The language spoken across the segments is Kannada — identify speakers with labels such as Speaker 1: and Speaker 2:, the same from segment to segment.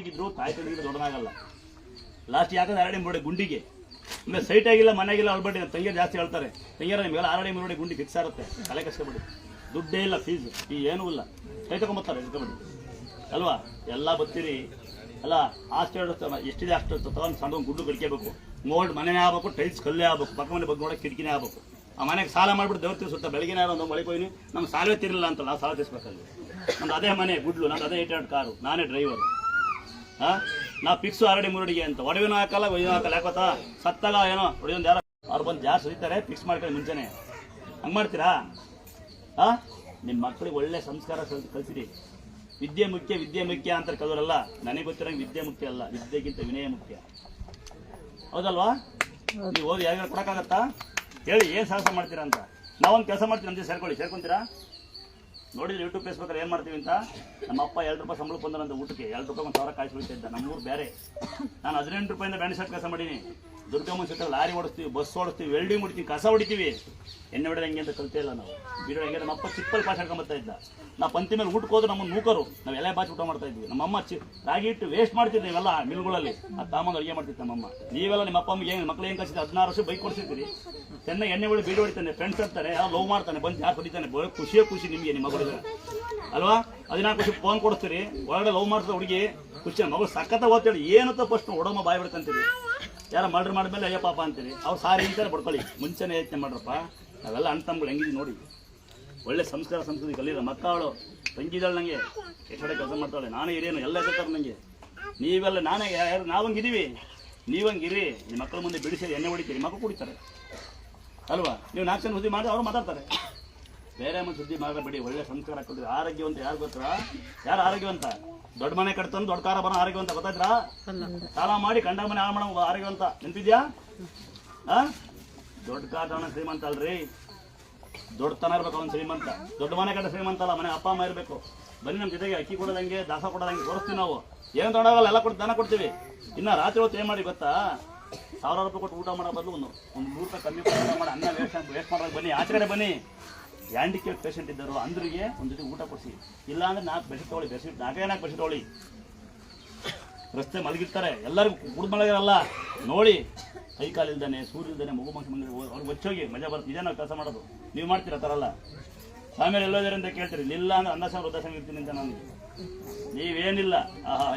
Speaker 1: ಇದ್ರು ತಾಯಿ ತಂದಿದ್ರು ದೊಡ್ಡದಾಗಲ್ಲ. ಲಾಸ್ಟ್ ಯಾಕಂದ್ರೆ ಆರಡಿ ಮೂರಡಿ ಗುಂಡಿಗೆ ಆಮೇಲೆ ಸೈಟ್ ಆಗಿಲ್ಲ ಮನೆಗಿಲ್ಲ ಅಳ್ಬಡಿ ತಂಗಿಯರು ಜಾಸ್ತಿ ಹೇಳ್ತಾರೆ. ತಂಗಿಯರ ನಿಮ್ಗೆಲ್ಲ ಆರಡಿ ಮೂರಡಿ ಗುಂಡಿ ಫಿಕ್ಸ್ ಆಗುತ್ತೆ. ತಲೆ ಕಷ್ಟಪಡಿ, ದುಡ್ಡೇ ಇಲ್ಲ, ಫೀಸ್ ಈ ಏನೂ ಇಲ್ಲ, ಕೈ ತಗೊಂಬತ್ತಾರೆ ಇಟ್ಕೊಬಿಡಿ ಅಲ್ವಾ. ಎಲ್ಲ ಬರ್ತೀರಿ ಅಲ್ಲ. ಹಾಸ್ಟೆಲ್ ಎಷ್ಟಿದೆ ಅಷ್ಟು ತಗೊಂಡು ಸಣ್ಣ ಗುಡ್ಡು ಕಡ್ಕೋಬೇಕು. ಮೋಲ್ಡ್ ಮನೆನೇ ಆಗ್ಬೇಕು, ಟೈಲ್ಸ್ ಕಲ್ಲೇ ಆಗ್ಬೇಕು, ಪಕ್ಕ ಮನೆ ಬಗ್ಗೆ ನೋಡೋಕೆ ಕಿಟಕಿನೇ ಆಗ್ಬೇಕು. ಆ ಮನೆಗೆ ಸಾಲ ಮಾಡ್ಬಿಟ್ಟು ದೇವ್ರ ತೀರ್ಸುತ್ತಾ ಬೆಳಗಿನ ಒಂದು ಮಳೆ ಹೋಯ್ನಿ ನಮ್ಗೆ ಸಾಲವೇ ತಿರಲಿಲ್ಲ ಅಂತ ನಾವು ಸಾಲ ತೀರ್ಸ್ಬೇಕಲ್ಲಿ. ನಮ್ದು ಅದೇ ಮನೆ ಗುಡ್ಲು, ನಂದು ಅದೇ 8 ಕಾರು, ನಾನೇ ಡ್ರೈವರು. ನಾವು ಫಿಕ್ಸು ಆರಡಿ ಮೂರಡಿಗೆ ಅಂತ ಒಡವೆನೂ ಹಾಕಲ್ಲ ಒಯ್ಯೂ ಹಾಕಲ್ಲ. ಯಾಕೋತಾ ಸತ್ತಾಗ ಏನೋ ಹೊಡೆಯೊಂದು ಯಾರು ಅವ್ರು ಬಂದು ಜಾಸ್ತಿ ಸುರಿತಾರೆ, ಫಿಕ್ಸ್ ಮಾಡ್ಕೊಳ್ಳಿ ಮುಂಚೆನೆ. ಹಂಗೆ ಮಾಡ್ತೀರಾ? ನಿಮ್ಮ ಮಕ್ಕಳಿಗೆ ಒಳ್ಳೆ ಸಂಸ್ಕಾರ ಕಲಿಸಿರಿ. ವಿದ್ಯೆ ಮುಖ್ಯ ವಿದ್ಯೆ ಮುಖ್ಯ ಅಂತ ಕಲವರಲ್ಲ. ನನಗೆ ಗೊತ್ತಿರೋಂಗೆ ವಿದ್ಯೆ ಮುಖ್ಯ ಅಲ್ಲ, ವಿದ್ಯೆಗಿಂತ ವಿನಯ ಮುಖ್ಯ. ಹೌದಲ್ವಾ? ನೀವು ಓದಿ ಯಾರು ಕೊಡೋಕ್ಕಾಗತ್ತಾ ಹೇಳಿ? ಏನು ಸಾಹಸ ಮಾಡ್ತೀರಾ ಅಂತ. ನಾವೊಂದು ಕೆಲಸ ಮಾಡ್ತೀವಿ ಅಂತ ಸೇರ್ಕೊಂತೀರಾ? ನೋಡಿದ್ರೆ ಯೂಟ್ಯೂಬ್ ಫೇಸ್ಬುಕ್ಕಲ್ಲಿ ಏನು ಮಾಡ್ತೀವಿ ಅಂತ. ನಮ್ಮ ಅಪ್ಪ 2 ರೂಪಾಯಿ ಸಂಬಳ ಬಂದರಂತ ಊಟಕ್ಕೆ 2 ರೂಪಾಯಿ 1,000 ಕಾಯಿಸಿ ಬಿಡ್ತಾ ಇದ್ದ. ನಮ್ಮೂರು ಬೇರೆ. ನಾನು 18 ರೂಪಾಯಿಂದ ಬ್ಯಾಂಡ್ ಶಾಪ್ ಕೆಲಸ ಮಾಡೀನಿ. ದುರ್ಗಮ್ಮನ ಸುತ್ತ ಲಾರಿ ಓಡಿಸ್ತೀವಿ, ಬಸ್ ಓಡಿಸ್ತೀವಿ, ವೆಲ್ಡಿಂಗ್ ಹೊಡಿತೀವಿ, ಕಸ ಹೊಡಿತೀವಿ. ಎಣ್ಣೆ ಹೊಡೆದ ಹೆಂಗೆ ಅಂತ ಕಲ್ತೇ ಇಲ್ಲ ನಾವು. ಬಿಡೋ ಹೆಂಗೆ ನಮ್ಮ ಅಪ್ಪ ಚಿಪ್ಪಲ್ಲಿ ಪಾಸ್ ಹಾಡ್ಕೊಂಬರ್ತಾ ಇದ್ದ. ನಾವು ಪಂತಿ ಮೇಲೆ ಊಟಕ್ಕೆ ಹೋದ್ರೆ ನಮ್ಮನ್ನು ನೂಕರು, ನಾವು ಎಲೆ ಬಾಚಿ ಊಟ ಮಾಡ್ತಾ ಇದ್ವಿ. ನಮ್ಮಮ್ಮ ರಾಗಿ ಇಟ್ಟು ವೇಸ್ಟ್ ಮಾಡ್ತಿದ್ವಿ ಇವೆಲ್ಲ ಮಿಲ್ಗಳಲ್ಲಿ. ಅದು ತಾಮಂದು ಅಡುಗೆ ಮಾಡ್ತಿತ್ತು ನಮ್ಮಮ್ಮ. ನೀವೆಲ್ಲ ನಿಮ್ಮ ಅಪ್ಪ ಅಮ್ಮಗೆ ಏನು ಮಕ್ಳು ಏನು ಕಲಿಸಿದ್ರೆ 16 ವರ್ಷ ಬೈಕ್ ಕೊಡಿಸಿರ್ತೀರಿ. ಚೆನ್ನಾಗಿ ಎಣ್ಣೆ ಒಳ್ಳೆ ಬೀಡಿ ಹೊಡಿತಾನೆ, ಫ್ರೆಂಡ್ಸ್ ಇರ್ತಾರೆ, ಯಾವ ಲವ್ ಮಾಡ್ತಾನೆ, ಬಂದು ಜಾಸ್ತಿ ಹೊಡಿತಾನೆ. ಖುಷಿಯೇ ಖುಷಿ ನಿಮಗೆ ನಿಮ್ಮ ಮಗಳು ಅಲ್ವಾ. 14 ವರ್ಷ ಫೋನ್ ಕೊಡಿಸ್ತೀರಿ, ಒಳಗಡೆ ಲವ್ ಮಾಡ್ತಾರೆ ಹುಡುಗಿ, ಖುಷಿ. ಮಗಳು ಸಖತ್ತ ಓದ್ತೇಳಿ ಏನಂತ ಫಸ್ಟ್ ಒಡಮ್ಮ ಬಾಯ್ ಬಿಡ್ಕಂತೀರಿ. ಯಾರು ಮರ್ಡರ್ ಮಾಡಿದ್ಮೇಲೆ ಅಯ್ಯ ಪಾಪ ಅಂತೀರಿ. ಅವ್ರು ಸಾರಿ ಅಂತಾರೆ ಬಡ್ಕೊಳ್ಳಿ, ಮುಂಚೆನೇ ಯೋಚನೆ ಮಾಡ್ರಪ್ಪ. ನಾವೆಲ್ಲ ಅಣ್ಣ ತಮ್ಮಗಳು ಹೆಂಗಿದ್ವಿ ನೋಡಿ. ಒಳ್ಳೆ ಸಂಸ್ಕಾರ ಸಂಸ್ಕೃತಿ ಕಲಿಯೋದು. ಮಕ್ಕಳು ತಂಗಿದಾಳು ನನಗೆ ಎಷ್ಟಡೆ ಕೆಲಸ ಮಾಡ್ತಾಳೆ, ನಾನೇ ಹಿರಿಯನು, ಎಲ್ಲ ಇರ್ತಾರೆ ನನಗೆ. ನೀವೆಲ್ಲ ನಾನೇ ಯಾರು ನಾವಂಗಿದ್ದೀವಿ, ನೀವಂಗಿರಿ. ನಿಮ್ಮ ಮಕ್ಕಳ ಮುಂದೆ ಬಿಡಿಸಿ ಎಣ್ಣೆ ಹೊಡಿತೀರಿ, ಮಕ್ಕಳು ಕುಡಿತಾರೆ ಅಲ್ವಾ. ನೀವು 4 ಜನ ಸುದ್ದಿ ಮಾಡಿ ಅವ್ರು ಮಾತಾಡ್ತಾರೆ. ಬೇರೆ ಮಂದಿ ಸುದ್ದಿ ಮಾಡಬೇಡಿ. ಒಳ್ಳೆ ಸಂಸ್ಕಾರ ಹಾಕಿದ್ರಿ. ಆರೋಗ್ಯವಂತ ಯಾರು ಗೊತ್ತಾ? ಯಾರು ಆರೋಗ್ಯವಂತ? ದೊಡ್ಡ ಮನೆ ಕಟ್ತಂದು ದೊಡ್ಡ ಕಾರ ಬರೋ ಆರೋಗ್ಯವಂತ ಗೊತ್ತಾಯ್ತಾ? ಸಾಲ ಮಾಡಿ ಕಂಡ ಮನೆ ಹಾಳು ಮಾಡೋ ಆರೋಗ್ಯವಂತ ನೆನಪಿದ್ಯಾ? ದೊಡ್ಡ ಕಾರಣ ಶ್ರೀಮಂತ ಅಲ್ರಿ, ದೊಡ್ಡತನ ಇರ್ಬೇಕು ಅವನು ಶ್ರೀಮಂತ. ದೊಡ್ಡ ಮನೆ ಕಟ್ಟ ಶ್ರೀಮಂತ ಅಲ್ಲ, ಮನೆ ಅಪ್ಪ ಅಮ್ಮ ಇರಬೇಕು. ಬನ್ನಿ ನಮ್ಮ ಜೊತೆಗೆ ಅಕ್ಕಿ ಕೊಡೋದಂಗೆ ದಾಸ ಕೊಡೋದಂಗೆ ತೋರಿಸ್ತೀವಿ ನಾವು. ಏನು ತೊಗೊಂಡಾಗಲ್ಲ, ಎಲ್ಲ ಕೊಟ್ಟು ದನ ಕೊಡ್ತೀವಿ. ಇನ್ನು ರಾತ್ರಿ ಹೊತ್ತು ಏನು ಮಾಡಿ ಗೊತ್ತಾ? 1000 ರೂಪಾಯಿ ಕೊಟ್ಟು ಊಟ ಮಾಡೋ ಬದಲು ಒಂದು 100 ರೂಪಾಯಿ ಕಮ್ಮಿ ಊಟ ಮಾಡಿ ಅನ್ನ ವೇಸ್ಟ್ ಮಾಡೋದು. ಬನ್ನಿ ಆಚೆಗಡೆ ಬನ್ನಿ. ಹ್ಯಾಂಡಿಕ್ಯಾಪ್ ಪೇಷಂಟ್ ಇದ್ದರು ಅಂದ್ರಿಗೆ ಒಂದು ಜೊತೆ ಊಟ ಕೊಡಿಸಿ. ಇಲ್ಲ ಅಂದ್ರೆ 4 ಬೆಡ್ಶೀಟ್ ತೊಗೊಳ್ಳಿ, ಬೆಡ್ಶೀಟ್ 4 ಬೆಡ್ಶೀಟ್ ತೊಗೊಳ್ಳಿ. ರಸ್ತೆ ಮಲಗಿರ್ತಾರೆ, ಎಲ್ಲರಿಗೂ ಕುಡಿದು ಮಲಗಿರಲ್ಲ ನೋಡಿ. ಕೈ ಕಾಲಿಲ್ದಾನೆ, ಸೂರ್ಯ ಇಲ್ದಾನೆ, ಮಗು ಮಂಗಿ ಅವ್ರಿಗೆ ಒಚ್ಚೋಗಿ ಮಜಾ ಬರುತ್ತೆ. ಇದೇ ನಾವು ಕೆಲಸ ಮಾಡೋದು. ನೀವು ಮಾಡ್ತೀರ ಥರಲ್ಲ. ಆಮೇಲೆ ಎಲ್ಲೋದಾರೆ ಅಂತ ಕೇಳ್ತೀರಿ. ಇಲ್ಲ ಅಂದ್ರೆ 10,000 ವೃದ್ಧಾಶ್ರಮ ಇರ್ತೀನಿ ಅಂತ ನಾನು. ನೀವೇನಿಲ್ಲ,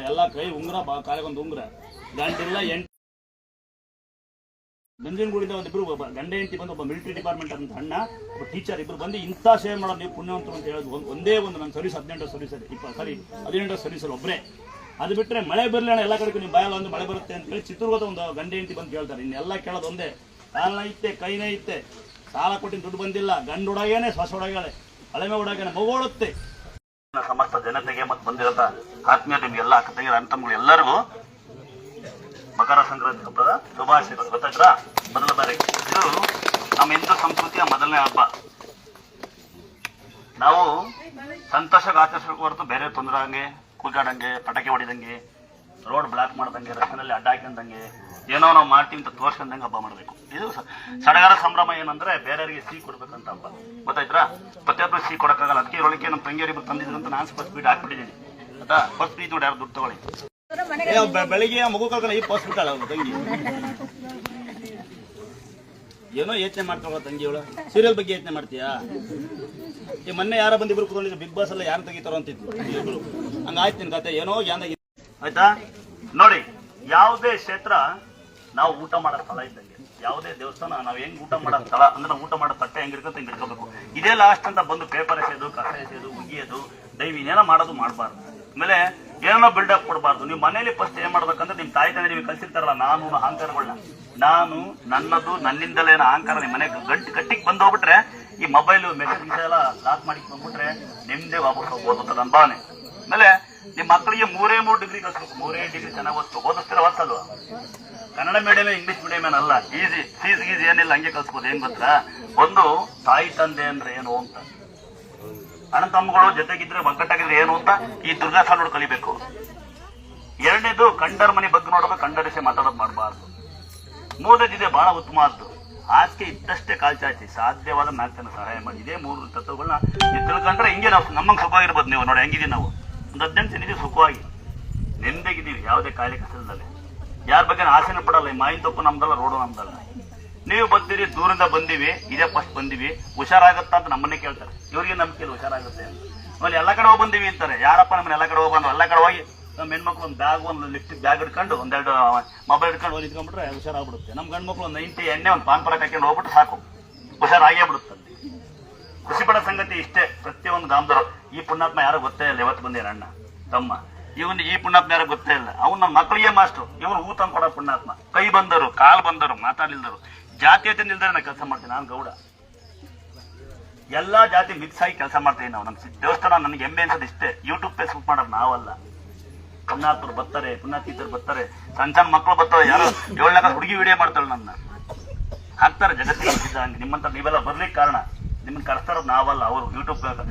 Speaker 1: ಎಲ್ಲ ಕೈ ಉಂಗುರ, ಕಾಲಿಗೊಂದು ಉಂಗುರ, ಗಂಟಿಲ್ಲ 8 ನಂಜನಗೂಡಿಂದ ಒಂದಿಬ್ರು ಗಂಡ ಹೆಂಡತಿ ಬಂದು, ಒಬ್ಬ ಮಿಲಿಟರಿ ಡಿಪಾರ್ಟ್ಮೆಂಟ್ ಅಂತ ಅಣ್ಣ, ಒಬ್ಬ ಟೀಚರ್, ಇಬ್ಬರು ಬಂದು ಇಂಥ ಸೇವೆ ಮಾಡೋದು ನೀವು ಪುಣ್ಯವಂತರು ಅಂತ ಹೇಳೋದು. ಒಂದೇ ಒಂದು ನನ್ನ ಸರ್ವಿಸ್ 18 ಸರ್ವಿಸಲ್ಲಿ 18 ಸರ್ವಿಸಲ್ಲಿ ಒಬ್ಬರೇ. ಅದು ಬಿಟ್ಟರೆ ಮಳೆ ಬರಲಿ ಅಣ್ಣ ಎಲ್ಲ ಕಡೆಗೂ ನಿಮ್ಮ ಬಾಯಲ್ಲಿ ಒಂದು ಮಳೆ ಬರುತ್ತೆ ಅಂತ ಹೇಳಿ ಚಿತ್ರದುರ್ಗದ ಒಂದು ಗಂಡ ಹೆಂಡತಿ ಬಂದು ಕೇಳ್ತಾರೆ. ಇನ್ನೆಲ್ಲ ಕೇಳೋದು ಒಂದೇ, ಕಾಲನ ಇತ್ತೆ ಕೈನೇ ಇತ್ತೆ, ಸಾಲ ಕೊಟ್ಟಿನ ದುಡ್ಡು ಬಂದಿಲ್ಲ, ಗಂಡು ಹುಡಗೇನೆ ಶ್ವಾಸ ಹುಡಗಾಳೆ, ಹಳೆಮೆ ಹುಡಗೇನೆ ಮಗುಳುತ್ತೆ. ಸಮಸ್ತ ಜನತೆಗೆ ಮತ್ತು ಬಂದಿರೋದ ಆತ್ಮೀಯ ನಿಮ್ಗೆಲ್ಲ ಅಕ್ಕ ತಂಗಿರ ಅಣ್ಣ ತಮ್ಮಗಳು ಎಲ್ಲರಿಗೂ ಮಕರ ಸಂಕ್ರಾಂತಿ ಹಬ್ಬದ ಶುಭಾಶಯಗಳು. ಗೊತ್ತಾಯ್ತಾ? ಮೊದಲ ಬಾರಿ ಇದು ನಮ್ಮ ಹಿಂದೂ ಸಂಸ್ಕೃತಿಯ ಮೊದಲನೇ ಹಬ್ಬ. ನಾವು ಸಂತೋಷಕ್ಕೆ ಆಚರಿಸಬೇಕು ಹೊರತು ಬೇರೆ ತೊಂದರೆ ಹಂಗೆ ಕೂಗಾಡಂಗೆ, ಪಟಾಕಿ ಹೊಡಿದಂಗೆ, ರೋಡ್ ಬ್ಲಾಕ್ ಮಾಡ್ದಂಗೆ, ರಸ್ತೆಯಲ್ಲಿ ಅಡ್ಡ ಹಾಕಂದಂಗೆ ಏನೋ ನಾವು ಮಾಡ್ತೀವಿ ಅಂತ ತೋರ್ಸ್ಕೊಂಡಂಗೆ ಹಬ್ಬ ಮಾಡಬೇಕು. ಇದು ಸಡಗರ ಸಂಭ್ರಮ. ಏನಂದ್ರೆ ಬೇರೆಯವರಿಗೆ ಸಿಹಿ ಕೊಡ್ಬೇಕಂತ ಹಬ್ಬ. ಗೊತ್ತಾಯ್ತಾ? ಪ್ರತಿಯೊಬ್ಬರು ಸಿಹಿ ಕೊಡೋಕ್ಕಾಗಲ್ಲ. ಅದಕ್ಕೆ ಇರೋಳಿಕೆ ನಮ್ಮ ತಂಗಿಯರಿಬ್ಬರು ತಂದಿದ್ರು ಅಂತ ನಾನು ಫಸ್ಟ್ ಬೀಟ್ ಹಾಕ್ಬಿಟ್ಟಿದ್ದೀನಿ. ಆಯ್ತಾ? ಫಸ್ಟ್ ಬೀಟ್ ನೋಡಿ, ಯಾರು ದುಡ್ಡು ತಗೊಳ್ಳಿ. ಬೆಳಿಗ್ಗೆ ಮಗು ಕಳ್ಕೊಳ್ಳ ಈ ಫಸ್ಟ್ ಬಿಟ್ಟಾಳ ಅವ್ರು ತಂಗಿ. ಏನೋ ಯೋಚನೆ ಮಾಡ್ತಾಳ ತಂಗಿಯವಳು. ಸೀರಿಯಲ್ ಬಗ್ಗೆ ಯೋಚನೆ ಮಾಡ್ತೀಯಾ? ಈ ಮೊನ್ನೆ ಯಾರ ಬಂದು ಇಬ್ರು ಕೂತ್ಕೊಂಡಿದ್ರು, ಬಿಗ್ ಬಾಸ್ ಎಲ್ಲ ಯಾರು ತೆಗಿತಾರೋ ಅಂತಿದ್ರು ಇಬ್ರು. ಹಂಗಾಯ್ತು ನಿನ್ ಕತೆ. ಏನೋ ಜ್ಞಾನ. ಆಯ್ತಾ? ನೋಡಿ, ಯಾವುದೇ ಕ್ಷೇತ್ರ ನಾವು ಊಟ ಮಾಡೋ ಸ್ಥಳ ಇದ್ದಂಗೆ, ಯಾವುದೇ ದೇವಸ್ಥಾನ ನಾವು ಹೆಂಗ್ ಊಟ ಮಾಡೋ ಸ್ಥಳ ಅಂದ್ರೆ ನಾವು ಊಟ ಮಾಡೋ ತಟ್ಟೆ ಹೆಂಗಿರ್ಕಂತ ಹಿಂಗೆ ಇಟ್ಕೋಬೇಕು. ಇದೇ ಲಾಸ್ಟ್ ಅಂತ ಬಂದು ಪೇಪರ್ ಎಸೆಯೋದು, ಕಸ ಎಸೆಯೋದು, ಉಗಿಯೋದು, ದೈವಿ ಇನ್ನೇನೋ ಮಾಡೋದು ಮಾಡಬಾರ್ದು. ಆಮೇಲೆ ಏನೋ ಬಿಲ್ಡಪ್ ಕೊಡಬಾರ್ದು. ನೀವು ಮನೇಲಿ ಫಸ್ಟ್ ಏನ್ ಮಾಡ್ಬೇಕಂದ್ರೆ ನಿಮ್ಮ ತಾಯಿ ತಂದೆ ನಿಮಗೆ ಕಲ್ಸಿರ್ತಾರಲ್ಲ ನಾನು ಅಹಂಕಾರಗಳನ್ನ, ನಾನು ನನ್ನದು ನನ್ನಿಂದಲೇ ಅಹಂಕಾರ ನಿಮ್ಮ ಮನೆಗೆ ಗಟ್ಟಿಗೆ ಬಂದು ಹೋಗ್ಬಿಟ್ರೆ, ಈ ಮೊಬೈಲ್ ಮೆಸೇಜ್ ಎಲ್ಲ ಲಾಕ್ ಮಾಡಿ ಬಂದ್ಬಿಟ್ರೆ ನಿಮ್ದೇ ವಾಪಸ್ ಹೋಗ್ಬೋದು ಅಂತ ನನ್ನ ಭಾವನೆ. ಆಮೇಲೆ ನಿಮ್ಮ ಮಕ್ಕಳಿಗೆ 3 ಡಿಗ್ರಿ ಕಲಿಸ್ಬೇಕು. 3 ಡಿಗ್ರಿ ಚೆನ್ನಾಗಿ ಓದಿಸ್ತೀರ ಓದಿಸಲ್ವಾ? ಕನ್ನಡ ಮೀಡಿಯಂ ಇಂಗ್ಲಿಷ್ ಮೀಡಿಯಂ ಏನಲ್ಲ, ಈಸಿ ಫೀಸ್ ಗೀಸ್ ಏನಿಲ್ಲ, ಹಂಗೆ ಕಲ್ಸ್ಬೋದು. ಏನ್ ಗೊತ್ತಾ? ಒಂದು ತಾಯಿ ತಂದೆ ಅಂದ್ರೆ ಏನು ಅಂತ, ಅಣ್ಣ ತಮ್ಮಗಳು ಜೊತೆಗಿದ್ರೆ ಒಗ್ಗಟ್ಟಾಗಿದ್ರೆ ಏನು ಅಂತ ಈ ದುರ್ಗಾ ಸಾಲೋಡು ಕಲಿಬೇಕು. 2ನೇದು ಕಂಡರ ಮನೆ ಬಗ್ಗೆ ನೋಡ್ಬೇಕು, ಕಂಡರಿಸಿ ಮಾತಾಡೋದು ಮಾಡಬಾರ್ದು. 3ನೇದಿದೆ ಬಹಳ ಉತ್ತಮ ಆದ್ದು, ಆಚೆ ಇದ್ದಷ್ಟೇ ಕಾಲ್ಚಾಚಿ, ಸಾಧ್ಯವಾದ 4 ಜನ ಸಹಾಯ ಮಾಡಿ. ಇದೇ 3 ತತ್ವಗಳನ್ನ ನೀವು ತಿಳ್ಕೊಂಡ್ರೆ ಹಿಂಗೆ ನಾವು ನಮ್ಮಂಗೆ ಸುಖವಾಗಿರ್ಬೋದು. ನೀವು ನೋಡಿ ಹೆಂಗಿದೀವಿ ನಾವು, ಒಂದು 18 ಜನ ಇದೀವಿ, ಸುಖವಾಗಿ ನೆಮ್ಮದಿಗಿದ್ದೀವಿ. ಯಾವುದೇ ಕಾಯಿಲೆ ಕಸದಲ್ಲಿ ಯಾರ ಬಗ್ಗೆ ಆಸೆನೂ ಪಡಲ್ಲ. ಈ ಮಾಯಿನ ತಪ್ಪು ನಮ್ದಲ್ಲ, ರೋಡು ನಮ್ದಲ್ಲ. ನೀವು ಬರ್ತೀರಿ, ದೂರಿಂದ ಬಂದಿವಿ, ಇದೇ ಫಸ್ಟ್ ಬಂದಿವಿ, ಹುಷಾರಾಗುತ್ತಾ ಅಂತ ನಮ್ಮನ್ನೇ ಕೇಳ್ತಾರೆ. ಇವ್ರಿಗೆ ನಂಬಿಕೆ ಇಲ್ಲ ಹುಷಾರಾಗುತ್ತೆ ಅಂತ. ಆಮೇಲೆ ಎಲ್ಲ ಕಡೆ ಹೋಗಿ ಬಂದಿವಿ ಅಂತಾರೆ. ಯಾರಪ್ಪ ನಮ್ಮನ್ನ ಎಲ್ಲ ಕಡೆ ಹೋಗಿ ಬಂದು ಎಲ್ಲ ಕಡೆ ಹೋಗಿ ನಮ್ಮ ಹೆಣ್ಮಕ್ಳು ಒಂದು ಬ್ಯಾಗ್, ಒಂದು ಲಿಫ್ಟಿಕ್ ಬ್ಯಾಗ್ ಇಟ್ಕೊಂಡು ಒಂದೆರಡು ಮೊಬೈಲ್ ಇಟ್ಕೊಂಡು ಹೋಗಿ ನಿಂತ್ಕೊಂಡ್ಬಿಟ್ರೆ ಹುಷಾರಾಗ್ಬಿಡುತ್ತೆ. ನಮ್ಮ ಗಂಡು ಮಕ್ಳು ಒಂದು 90 ಎಣ್ಣೆ ಒಂದು ಪಾನ್ ಪರಾಕ್ ಹಾಕೊಂಡು ಹೋಗ್ಬಿಟ್ಟು ಸಾಕು, ಹುಷಾರಾಗೇ ಬಿಡುತ್ತೆ. ಖುಷಿ ಪಡೋ ಸಂಗತಿ ಇಷ್ಟೇ. ಪ್ರತಿಯೊಂದು ಗ್ರಾಮದವರು ಈ ಪುಣ್ಯಾತ್ಮ ಯಾರು ಗೊತ್ತೇ ಇಲ್ಲ. ಇವತ್ತು ಬಂದೇನ ಅಣ್ಣ ತಮ್ಮ, ಇವನ್ ಈ ಪುಣ್ಯಾತ್ಮ ಯಾರು ಗೊತ್ತೇ ಇಲ್ಲ. ಅವ್ನು ನಮ್ಮ ಮಕ್ಕಳಿಗೆ ಮಾಸ್ಟ್ರು, ಇವನು ಊತ ಕೊಡೋ ಪುಣ್ಯಾತ್ಮ. ಕೈ ಬಂದರು, ಕಾಲು ಬಂದರು, ಮಾತಾಡ್ಲಿಲ್ದರು, ಜಾತೀಯತೆ ನಿಲ್ದರೆ ನಾನು ಕೆಲಸ ಮಾಡ್ತೀನಿ. ನಾನು ಗೌಡ, ಎಲ್ಲಾ ಜಾತಿ ಮಿಕ್ಸ್ ಆಗಿ ಕೆಲಸ ಮಾಡ್ತೀವಿ ನಾವು. ನಮ್ಮ ದೇವಸ್ಥಾನ ನನಗೆ ಹೆಮ್ಮೆ ಅನ್ಸೋದು ಇಷ್ಟೇ. ಯೂಟ್ಯೂಬ್ ಫೇಸ್ಬುಕ್ ಮಾಡೋದು ನಾವಲ್ಲ. ಪುಣ್ಯಾತ್ಮರು ಬರ್ತಾರೆ, ಪುಣ್ಯಾತೀತರು ಬರ್ತಾರೆ, ಸಣ್ಣ ಸಣ್ಣ ಮಕ್ಕಳು ಬರ್ತಾರೆ. ಯಾರೋ 7 ಹುಡುಗಿ ವಿಡಿಯೋ ಮಾಡ್ತಾಳೆ, ನನ್ನ ಹಾಕ್ತಾರೆ ಜಗತ್ತಿಗೆ ಹಂಗೆ. ನಿಮ್ಮಂತ ನೀವೆಲ್ಲ ಬರ್ಲಿಕ್ಕೆ ಕಾರಣ, ನಿಮ್ಮನ್ನ ಕರೆಸ್ತಾರೋದು ನಾವಲ್ಲ, ಅವರು ಯೂಟ್ಯೂಬ್.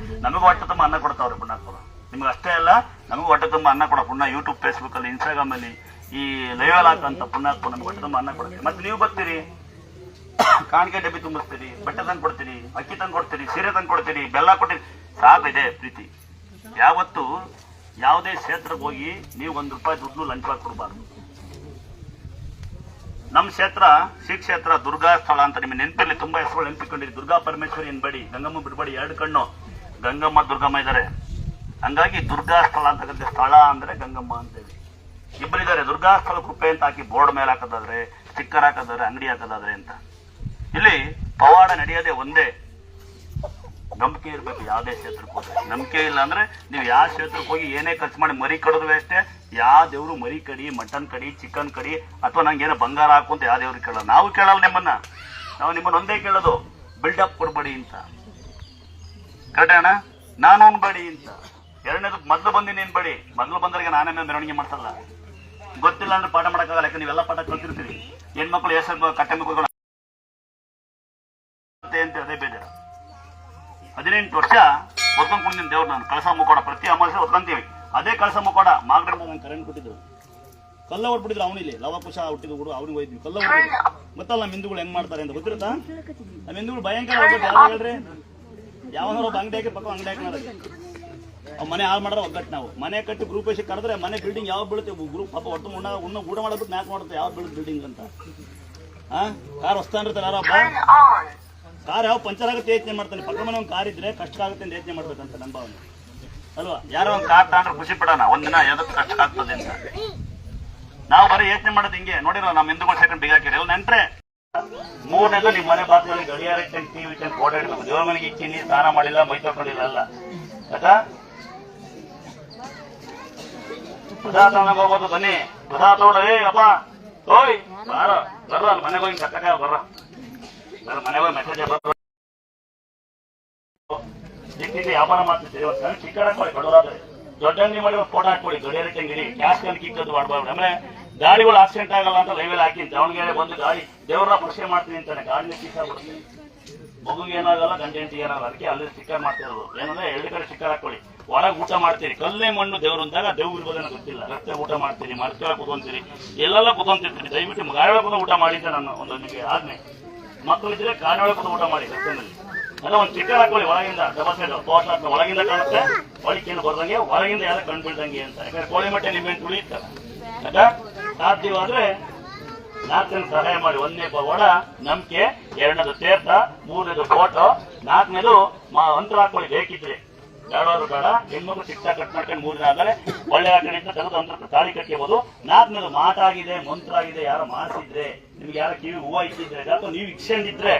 Speaker 1: ನಮಗೂ ಹೊಟ್ಟೆ ತುಂಬ ಅನ್ನ ಕೊಡ್ತಾವ್ರೆ ಪುಣ್ಯಾತ್ಮರು. ನಿಮ್ಗೆ ಅಷ್ಟೇ ಅಲ್ಲ, ನಮಗೂ ಹೊಟ್ಟೆ ತುಂಬ ಅನ್ನ ಕೊಡೋ ಪುಣ್ಯ. ಯೂಟ್ಯೂಬ್ ಫೇಸ್ಬುಕ್ ಅಲ್ಲಿ, ಇನ್ಸ್ಟಾಗ್ರಾಮ್ ಅಲ್ಲಿ ಈ ಲೈವ್ ಹಾಕಂತ ಪುಣ್ಯಾತ್ಮ ನಮ್ಗೆ ಹೊಟ್ಟೆ ತುಂಬ ಅನ್ನ ಕೊಡುತ್ತೆ. ಮತ್ತೆ ನೀವು ಬರ್ತೀರಿ, ಕಾಣಿಕೆ ಡಬ್ಬಿ ತುಂಬಿಸ್ತೀರಿ, ಬಟ್ಟೆ ತಂದು ಕೊಡ್ತೀರಿ, ಅಕ್ಕಿ ತಂದು ಕೊಡ್ತೀರಿ, ಸೀರೆ ತಂದು ಕೊಡ್ತೀರಿ, ಬೆಲ್ಲ ಕೊಡ್ತೀರಿ. ಸಾಕಿದೆ ಪ್ರೀತಿ. ಯಾವತ್ತು ಯಾವುದೇ ಕ್ಷೇತ್ರಕ್ಕೆ ಹೋಗಿ ನೀವು ₹1 ದುಡ್ಡು ಲಂಚವಾಗಿ ಕೊಡಬಾರ್ದು. ನಮ್ಮ ಕ್ಷೇತ್ರ ಶ್ರೀ ಕ್ಷೇತ್ರ ದುರ್ಗಾ ಸ್ಥಳ ಅಂತ ನಿಮಗೆ ನೆನಪಿರಲಿ. ತುಂಬಾ ಹೆಸರು ನೆನಪಿಕೊಂಡಿರಿ. ದುರ್ಗಾ ಪರಮೇಶ್ವರಿ ಎನ್ಬೇಡಿ, ಗಂಗಮ್ಮ ಬಿಡಬೇಡಿ, 2 ಕಣ್ಣು ಗಂಗಮ್ಮ ದುರ್ಗಮ್ಮ ಇದ್ದಾರೆ. ಹಂಗಾಗಿ ದುರ್ಗಾ ಸ್ಥಳ ಅಂತಕ್ಕಂಥ ಸ್ಥಳ ಅಂದ್ರೆ ಗಂಗಮ್ಮ ಅಂತೇಳಿ ಇಬ್ಬರಿದ್ದಾರೆ. ದುರ್ಗಾ ಸ್ಥಳ ಕೃಪೆ ಅಂತ ಹಾಕಿ ಬೋರ್ಡ್ ಮೇಲೆ ಹಾಕೋದಾದ್ರೆ, ಸ್ಟಿಕ್ಕರ್ ಹಾಕೋದಾದ್ರೆ, ಅಂಗಡಿ ಹಾಕೋದಾದ್ರೆ ಅಂತ. ಇಲ್ಲಿ ಪವಾಡ ನಡೆಯೋದೇ ಒಂದೇ, ನಂಬಿಕೆ ಇರ್ಬೇಕು. ಯಾವುದೇ ಕ್ಷೇತ್ರಕ್ಕೆ ಹೋದ್ರೆ ನಂಬಿಕೆ ಇಲ್ಲ ಅಂದ್ರೆ ನೀವು ಯಾವ ಕ್ಷೇತ್ರಕ್ಕೆ ಹೋಗಿ ಏನೇ ಖರ್ಚು ಮಾಡಿ ಮರಿ ಕಡೋದು ಅಷ್ಟೇ. ಯಾವ ದೇವ್ರು ಮರಿ ಕಡಿ, ಮಟನ್ ಕಡಿ, ಚಿಕನ್ ಕಡಿ, ಅಥವಾ ನಂಗೆ ಏನೋ ಬಂಗಾರ ಹಾಕು ಅಂತ ಯಾವ ದೇವ್ರಿಗೆ ಕೇಳಲ್ಲ. ನಾವು ಕೇಳಲ್ಲ ನಿಮ್ಮನ್ನ. ನಾವು ನಿಮ್ಮನ್ನ ಒಂದೇ ಕೇಳೋದು, ಬಿಲ್ಡಪ್ ಕೊಡ್ಬೇಡಿ ಅಂತ. ಕರೆಕ್ಟ್ ಅಣ್ಣ? ನಾನು ಅನ್ಬೇಡಿ ಅಂತ. ಎರಡನೇದು ಮೊದಲು ಬಂದಿನಿ ಅನ್ಬೇಡಿ. ಮೊದಲು ಬಂದವರಿಗೆ ನಾನೇ ಮೆರವಣಿಗೆ ಮಾಡ್ಸಲ್ಲ. ಗೊತ್ತಿಲ್ಲ ಅಂದ್ರೆ ಪಾಠ ಮಾಡಕ್ಕಾಗಲ್ಲ. ಯಾಕೆ ನೀವೆಲ್ಲ ಪಾಠ ಕಲ್ತಿರ್ತೀರಿ. ಹೆಣ್ಮಕ್ಳು ಹೆಸರು ಕಟ್ಟೆ ಮಕ್ಕಳು ಅಂತ ಅದೇ ಬೇಜಾರ. 18 ವರ್ಷ ಹೊತ್ಕೊಂಡ್ ಕುಂದಿನ ದೇವ್ರು ನಾನು. ಕಳಸ ಮುಕ್ಕೋಡ ಪ್ರತಿ ಅಮಾವಾಸ್ಯೆ ಹೊತ್ಕೊಂತೀವಿ. ಅದೇ ಕಳಸ ಮುಕ್ಕೋಡ ಮಾಗಡ ಕರೆಂಟ್ ಕೊಟ್ಟಿದ್ರು, ಕಲ್ಲ ಹೊಡ್ಬಿಟ್ಟಿದ್ರು. ಅವನಿಲ್ಲಿ ಲವಕುಶ ಹುಟ್ಟಿದ ಹುಡುಗ, ಅವ್ನಿಗೆ ಹೋಯ್ದ್ವಿ. ಕಲ್ಲ ಹೊಡ್ಬಿಟ್ಟಿದ್ರು. ಗೊತ್ತಲ್ಲ ನಮ್ಮ ಹಿಂದೂಗಳು ಹೆಂಗ್ ಮಾಡ್ತಾರೆ ಅಂತ ಗೊತ್ತಿರುತ್ತಾ? ನಮ್ಮ ಹಿಂದೂಗಳು ಭಯಂಕರ ಯಾರು ಹೇಳ್ರಿ. ಯಾವನಾರ ಒಬ್ಬ ಅಂಗಡಿ ಹಾಕಿ ಪಕ್ಕ ಅಂಗಡಿ ಹಾಕಿ ಅವ್ ಮನೆ ಹಾಳು ಮಾಡ್ರೆ ಒಗ್ಗಟ್ಟು. ನಾವು ಮನೆ ಕಟ್ಟಿ ಗ್ರೂಪ್ ಎಸಿ ಕರೆದ್ರೆ ಮನೆ ಬಿಲ್ಡಿಂಗ್ ಯಾವ ಬೀಳುತ್ತೆ. ಗ್ರೂಪ್ ಪಾಪ ಒಟ್ಟು ಊಟ ಮಾಡೋದ್ಬಿಟ್ಟು ಮ್ಯಾಕ್ ಮಾಡುತ್ತೆ ಯಾವ ಬೀಳುತ್ತೆ ಬಿಲ್ಡಿಂಗ್ ಅಂತ. ಕಾರ್ ಹೊಸ್ತಾನಿರ್ತಾರೆ ಯಾರಪ್ಪ, ಕಾರ್ ಯಾವ ಪಂಚರ್ ಆಗುತ್ತೆ ಯೋಚನೆ ಮಾಡ್ತಾನೆ. ಪಕ್ಕ ಮನೆ ಒಂದು ಕಾರ್ ಇದ್ರೆ ಕಷ್ಟ ಆಗುತ್ತೆ ಅಂತ ಯೋಚನೆ ಮಾಡ್ಬೇಕಂತ ನನ್ನ ಭಾವನೆ ಅಲ್ವಾ? ಯಾರೋ ಒಂದು ಕಾರ್ ತಗೊಂಡ್ರೆ ಖುಷಿ ಪಡೋಣ, ಒಂದಿನ ಯಾವ್ದಕ್ಕೆ ಕಷ್ಟ ಆಗ್ತದೆ ಅಂತ. ನಾವು ಬರೀ ಯೋಚನೆ ಮಾಡೋದು ಹಿಂಗೆ. ನೋಡಿರೋ ನಮ್ಮ ಹಿಂದೂಗಳು ಸೆಕೆಂಡ್ ಬಿಗ್ ಹಾಕಿರಿ. ಅವ್ನು ನೆಂಟ್ರೆ 3ನೇದು ನಿಮ್ಮ ಮನೆ ಬಾತ್ರೂಮ್ ಗಡಿಯಾರ ಇಟ್ಟಂಗೆ ಟಿವಿ ಇಟ್ಟಂಗೆ ಓಡಾಡ್ಬೇಕು. ದೇವ್ರ ಮನೆಗೆ ಇಕ್ಕಿನಿ, ಸ್ನಾನ ಮಾಡಿಲ್ಲ, ಮೈ ತೊಗೊಂಡಿಲ್ಲ ಅಲ್ಲ. ಆಯ್ತಾ? ಪ್ರಸಾದ ತಗೊಂಡ್ ಹೋಗೋದು. ಬನ್ನಿ ಪ್ರಸಾದ ತಗೊಂಡ್ರಿ ಅಪ್ಪ. ಓಯ್ ಬಾರ ಬರ್ರ ಮನೆಗೆ ಹೋಗಿ ಕಟ್ಟಕ ಬರ್ರ ಮನೆಗೆ ಹೋಗಿ ಮೆಸೇಜ್ ಬರ್ರ. ವ್ಯಾಪಾರ ಮಾಡ್ತಿದ್ದೀರಿ. ಒಂದು ಸಣ್ಣ ಚಿಕ್ಕ ಹಾಕೊಳ್ಳಿ ಬಡವರಾದ್ರೆ. ದೊಡ್ಡ ಅಂಗಡಿ ಮಾಡಿ ಒಂದು ಫೋಟೋ ಹಾಕೊಳ್ಳಿ, ಗಡಿಯಾರ ಇಟ್ಟಂಗಿರಿ, ಕ್ಯಾಶ್ ಕನ್ ಕಿಕ್ಕದ್ದು ಮಾಡಬಾರ್ದು. ಆಮೇಲೆ ಗಾಡಿಗಳು ಆಕ್ಸಿಡೆಂಟ್ ಆಗಲ್ಲ ಅಂತ ಲೈವಲ್ಲಿ ಹಾಕಿ ದಾವಣಗೆರೆ ಬಂದು ಗಾಡಿ ದೇವರ ಪರಿಚಯ ಮಾಡ್ತೀನಿ ಅಂತಾನೆ. ಗಾಡಿನ ಕಿಕ್ಕಾಗ್ಬಿಡುತ್ತೆ. ಮಗುಗೆ ಏನಾಗಲ್ಲ, ಗಂಟೆಂಟಿಗೆ ಏನಾಗಲ್ಲ. ಅದಕ್ಕೆ ಅಲ್ಲಿ ಸ್ಟಿಕ್ಕರ್ ಮಾಡ್ತಾ ಇರೋದು. ಏನಂದ್ರೆ 2 ಕಡೆ ಸ್ಟಿಕ್ಕರ್ ಹಾಕೊಳ್ಳಿ. ಒಳಗೆ ಊಟ ಮಾಡ್ತೀರಿ, ಕಲ್ಲೇ ಮಣ್ಣು ದೇವ್ರು ಅಂದಾಗ ದೇವ್ರು ಇರ್ಬೋದೇನೋ ಗೊತ್ತಿಲ್ಲ. ರಸ್ತೆ ಊಟ ಮಾಡ್ತೀರಿ, ಮರ್ಕೆಲ್ಲ ಕುತ್ಕೊಂತೀರಿ, ಎಲ್ಲೆಲ್ಲ ಕುತ್ಕೊಂತಿರ್ತೀರಿ. ದಯವಿಟ್ಟು ಗಾಡಿ ಕೂತ ಊಟ ಮಾಡಿ ಅಂತ ನಾನು ಒಂದು ನಿಮಗೆ ಆಜ್ಞೆ. ಮಕ್ಕಳು ಇದ್ರೆ ಗಾಡಿ ಒಳಗೆ ಕೂತ ಊಟ ಮಾಡಿ ರಸ್ತೆನಲ್ಲಿ. ಅಲ್ಲ ಒಂದು ಸ್ಟಿಕ್ಕರ್ ಹಾಕೊಳ್ಳಿ ಒಳಗಿಂದ. ಡಬಲ್ ಸೈಡ್ ಪೋಸ್ಟ್ ಹಾಕಿ ಒಳಗಿಂದ ಕಾಣುತ್ತೆ, ಒಳಗೇನು ಬರ್ದಂಗೆ, ಹೊರಗಿಂದ ಯಾರು ಕಣ್ ಬೀಳ್ದಂಗೆ ಅಂತ. ಯಾಕಂದ್ರೆ ಕೋಳಿ ಮಟ್ಟೆ ನಿಮ್ಮೇನು ತುಳಿಯುತ್ತಲ್ಲ. ಆಯ್ತಾ? ಸಾಧ್ಯವಾದ್ರೆ 4 ಜನ ಸಹಾಯ ಮಾಡಿ. 1ನೇ ಪವಾಡ ನಂಬಿಕೆ, 2ನೇದು ತೀರ್ಥ, 3ನೇದು ಫೋಟೋ, 4ನೇದು ಅಂತರ ಹಾಕೊಳ್ಳಿ ಬೇಕಿದ್ರೆ. ಬೇಡವಾದ್ರು ಬೇಡ, ಹೆಣ್ಮಕ್ಳು ಶಿಕ್ಷಾ ಕಟ್ ಮಾಡ್ಕೊಂಡು 3 ದಿನ ಆದ್ಮೇಲೆ ಒಳ್ಳೆ ಕಡೆಯಿಂದ ತೆಗೆದು ಅಂತ ತಾಳಿ ಕಟ್ಕೋಬಹುದು. 4ನೇದು ಮಾತಾಗಿದೆ, ಮಂತ್ರ ಆಗಿದೆ, ಯಾರು ಮಾಡಿಸಿದ್ರೆ, ನಿಮ್ಗೆ ಯಾರ ಕಿವಿ ಹೂವು ಇಟ್ಟಿದ್ರೆ, ಅಥವಾ ನೀವು ಇಕ್ಕೊಂಡಿದ್ರೆ,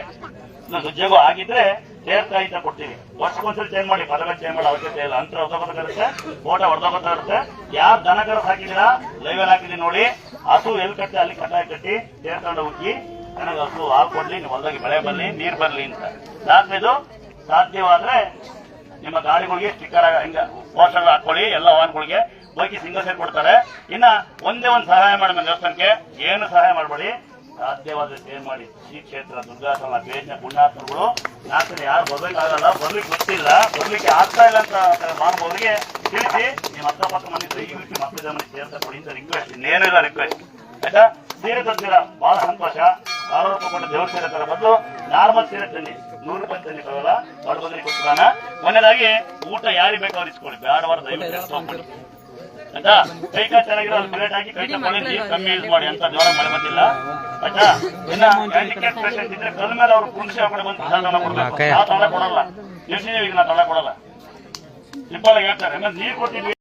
Speaker 1: ಉದ್ಯೋಗ ಆಗಿದ್ರೆ ತೀರ್ಥ ಅಂತ ಕೊಡ್ತೀವಿ. ವರ್ಷಕ್ಕೊಂದ್ಸರಿ ಚೇಂಜ್ ಮಾಡಿ, ಪದಗಳು ಚೇಂಜ್ ಮಾಡೋ ಅವಶ್ಯಕತೆ ಇಲ್ಲ. ಅಂತರ ಹೊರದೋಗುತ್ತೆ, ಫೋಟೋ ಹೊರದೋಗುತ್ತೆ. ಯಾರು ದನಕರ ಹಾಕಿದ್ದೀರಾ ಲೈವಲ್ಲಿ ಹಾಕಿದೀನಿ ನೋಡಿ. ಹಸು ಎಲ್ಲಿ ಕಟ್ಟಿ ಅಲ್ಲಿ ಕಟ್ಟಾಗಿ ಕಟ್ಟಿ ತೀರ್ಥಂಡ ಉಕ್ಕಿ ನನಗೆ ಹಸು ಹಾಲು ಕೊಡ್ಲಿ, ನೀವು ಹೊಲದಾಗಿ ಬೆಳೆ ಬರ್ಲಿ, ನೀರು ಬರ್ಲಿ ಅಂತ. 4ನೇದು ಸಾಧ್ಯವಾದ್ರೆ ನಿಮ್ಮ ಗಾಡಿಗಳಿಗೆ ಸ್ಟಿಕ್ಕರ್ ಹಿಂಗ ಪೋಸ್ಟರ್ ಹಾಕೊಳ್ಳಿ. ಎಲ್ಲ ವಾಹನಗಳಿಗೆ ಹೋಗಿ ಸಿಂಗಲ್ ಸೈಡ್ ಕೊಡ್ತಾರೆ. ಇನ್ನ ಒಂದೇ ಒಂದು ಸಹಾಯ ಮಾಡಿ ನಮ್ಮ ದೇವಸ್ಥಾನಕ್ಕೆ, ಏನು ಸಹಾಯ ಮಾಡಬೇಡಿ. ಸಾಧ್ಯವಾದ್ರೆ ಸೇವ್ ಮಾಡಿ. ಶ್ರೀ ಕ್ಷೇತ್ರ ದುರ್ಗಾಸನ ಬೇಜ ಪುಣ್ಯಾತ್ಮಗಳು 4 ಯಾರು ಬರ್ಬೇಕಾಗಲ್ಲ, ಬರ್ಲಿಕ್ಕೆ ಗೊತ್ತಿಲ್ಲ, ಬರ್ಲಿಕ್ಕೆ ಆಗ್ತಾ ಇಲ್ಲ ಅಂತ ಮಾನವರಿಗೆ ತಿಳಿಸಿ ನಿಮ್ಮ ಅಕ್ಕಪಕ್ಕ ಮನೆ ದಯವಿಟ್ಟು ಮಕ್ಕಳ ಮನೆ ಸೇರ್ತಾ ಕೊಡಿ ಅಂತ ರಿಕ್ವೆಸ್ಟ್. ಇನ್ನೇನಿಲ್ಲ ರಿಕ್ವೆಸ್ಟ್. ಆಯ್ತಾ? ಸೀರೆ ತಂದಿರ ಬಹಳ ಸಂತೋಷ. 1000 ರೂಪಾಯಿ ಕೊಟ್ಟು ದೇವ್ರ ಸೀರೆ ತರ ಬದಲು ನಾರ್ಮಲ್ ಸೀರೆ ತನ್ನಿ. 100 ರೂಪಾಯಿ ತನ್ನಿ ಬರೋಲ್ಲ, ದೊಡ್ಡ ಬಂದ್ರೆ ಕೊಡ್ತಾನ. ಮೊನ್ನೆದಾಗಿ ಊಟ ಯಾರಿಗೆ ಬೇಕು ಅವ್ರು ಇಸ್ಕೊಳ್ಳಿ. ಬೇಡವಾರ ದಯವಿಟ್ಟು ಆಯ್ತಾ? ಕೈಕ ಚೆನ್ನಾಗಿರೋ ಪ್ಲೇಟ್ ಹಾಕಿ ಕೈಕ ಮಳೆ ನೀರು ಕಮ್ಮಿ ಯೂಸ್ ಮಾಡಿ ಅಂತ ಜೋರ ಮಳೆ ಬಂದಿಲ್ಲ ಆಯ್ತಾ? ಇನ್ನ ಹ್ಯಾಂಡಿಕ್ಯಾಪ್ ಪೇಷಂಟ್ ಇದ್ರೆ ಕಲ್ ಮೇಲೆ ಅವ್ರು ಕುಣಿಸಿ ಆ ಕಡೆ ಬಂದು ಪ್ರಸಾದನ ಕೊಡ್ಬೇಕು. ನಾವು ತೊಳೆ ಕೊಡಲ್ಲ, ಎಷ್ಟು ಈಗ ನಾವು ತೊಳೆ ಕೊಡಲ್ಲ, ಸಿಂಪಲ್ ಆಗಿ ಹೇಳ್ತಾರೆ. ನೀರು ಕೊಟ್ಟಿದ್ವಿ.